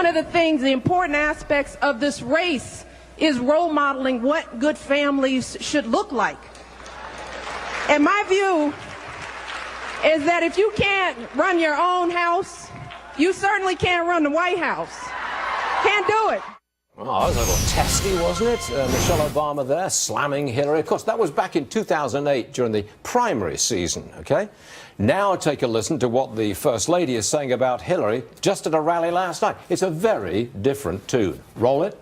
of the things, the important aspects of this race is role modeling what good families should look like. And my view is that if you can't run your own house, you certainly can't run the White House. Can't do it. Oh, that was a little testy, wasn't it? Michelle Obama there slamming Hillary. Of course, that was back in 2008 during the primary season, OK? Now take a listen to what the First Lady is saying about Hillary just at a rally last night. It's a very different tune. Roll it.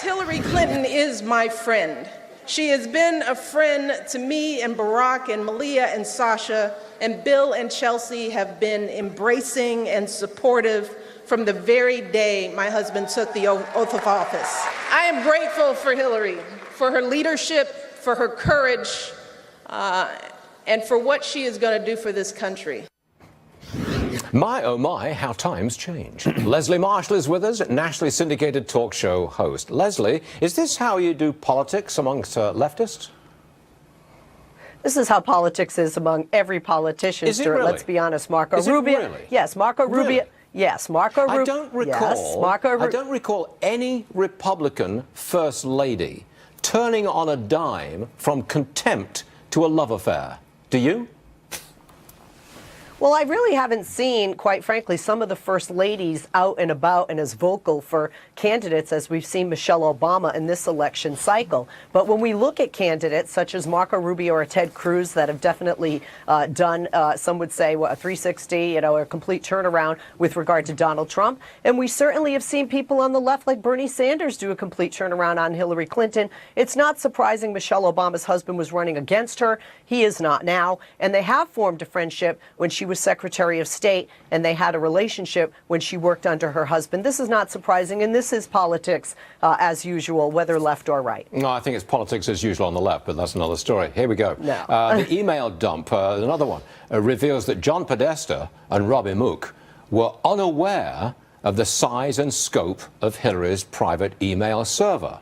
Hillary Clinton is my friend. She has been a friend to me and Barack and Malia and Sasha, and Bill and Chelsea have been embracing and supportive from the very day my husband took the oath of office. I am grateful for Hillary, for her leadership, for her courage, and for what she is going to do for this country. My, oh my, how times change. Leslie Marshall is with us, nationally syndicated talk show host. Leslie, is this how you do politics amongst leftists? This is how politics is among every politician, Is it really? Let's be honest. Marco Is it Rubio. really? Yes, Marco Rubio. Really? Yes, Marco Rubio. I don't recall any Republican First Lady turning on a dime from contempt to a love affair. Do you? Well, I really haven't seen, quite frankly, some of the first ladies out and about and as vocal for candidates as we've seen Michelle Obama in this election cycle. But when we look at candidates such as Marco Rubio or Ted Cruz that have definitely done, some would say, a 360, a complete turnaround with regard to Donald Trump. And we certainly have seen people on the left like Bernie Sanders do a complete turnaround on Hillary Clinton. It's not surprising Michelle Obama's husband was running against her. He is not now. And they have formed a friendship when she was Secretary of State, and they had a relationship when she worked under her husband. This is not surprising, and this is politics as usual, whether left or right. No, I think it's politics as usual on the left, but that's another story. Here we go. No. The email dump, another one, reveals that John Podesta and Robbie Mook were unaware of the size and scope of Hillary's private email server.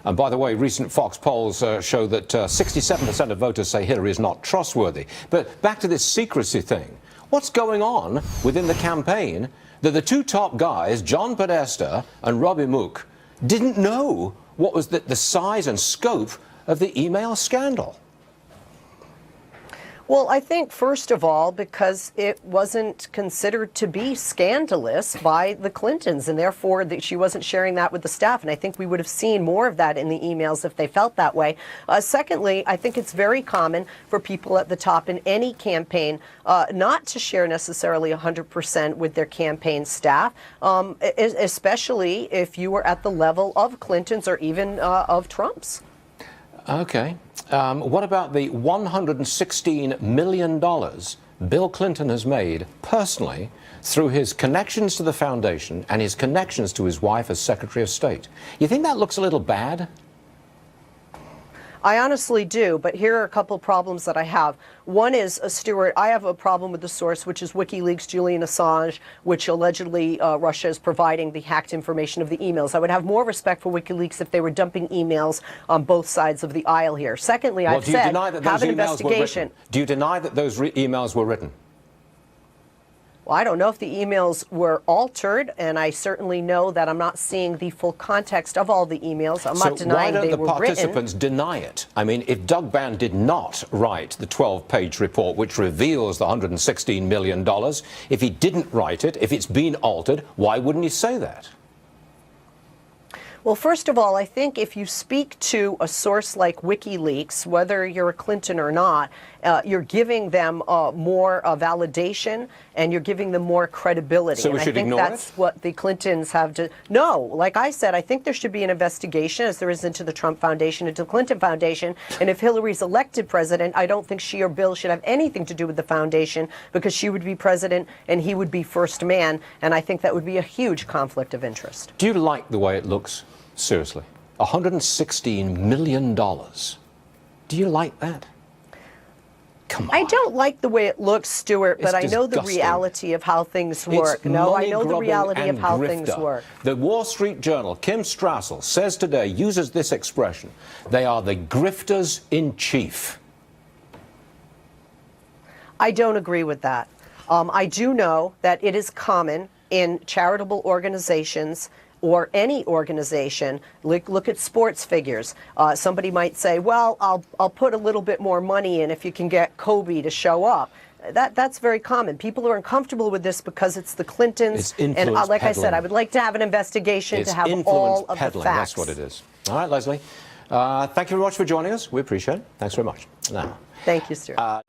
And by the way, recent Fox polls show that 67% of voters say Hillary is not trustworthy. But back to this secrecy thing. What's going on within the campaign that the two top guys, John Podesta and Robbie Mook, didn't know what was the size and scope of the email scandal? Well, I think, first of all, because it wasn't considered to be scandalous by the Clintons, and therefore she wasn't sharing that with the staff. And I think we would have seen more of that in the emails if they felt that way. Secondly, I think it's very common for people at the top in any campaign not to share necessarily 100% with their campaign staff, especially if you were at the level of Clinton's or even of Trump's. Okay. What about the $116 million Bill Clinton has made personally through his connections to the foundation and his connections to his wife as Secretary of State? You think that looks a little bad? I honestly do, but here are a couple problems that I have. One is, Stuart, I have a problem with the source, which is WikiLeaks, Julian Assange, which allegedly Russia is providing the hacked information of the emails. I would have more respect for WikiLeaks if they were dumping emails on both sides of the aisle here. Secondly, I've said, have an investigation. Do you deny that those emails were written? Well, I don't know if the emails were altered, and I certainly know that I'm not seeing the full context of all the emails. I'm not denying they were written. So why don't the participants deny it? I mean, if Doug Band did not write the 12-page report which reveals the $116 million, if he didn't write it, if it's been altered, why wouldn't he say that? Well, first of all, I think if you speak to a source like WikiLeaks, whether you're a Clinton or not, you're giving them more validation and you're giving them more credibility. So we should ignore it? I think that's what the Clintons have to... No, like I said, I think there should be an investigation, as there is into the Trump Foundation, into the Clinton Foundation. And if Hillary's elected president, I don't think she or Bill should have anything to do with the foundation, because she would be president and he would be first man. And I think that would be a huge conflict of interest. Do you like the way it looks? Seriously, $116 million. Do you like that? Come on. I don't like the way it looks, Stuart, but I know the reality of how things work. No, I know the reality of how things work. The Wall Street Journal, Kim Strassel, says today, uses this expression, they are the grifters in chief. I don't agree with that. I do know that it is common in charitable organizations or any organization. Look at sports figures. Somebody might say, well, I'll put a little bit more money in if you can get Kobe to show up. That's very common. People are uncomfortable with this because it's the Clintons. It's influence and like I peddling. said, I would like to have an investigation It's to have influence all of peddling. the facts. That's what it is. All right, Leslie. Thank you very much for joining us. We appreciate it. Thanks very much. Now, Thank you, Stuart.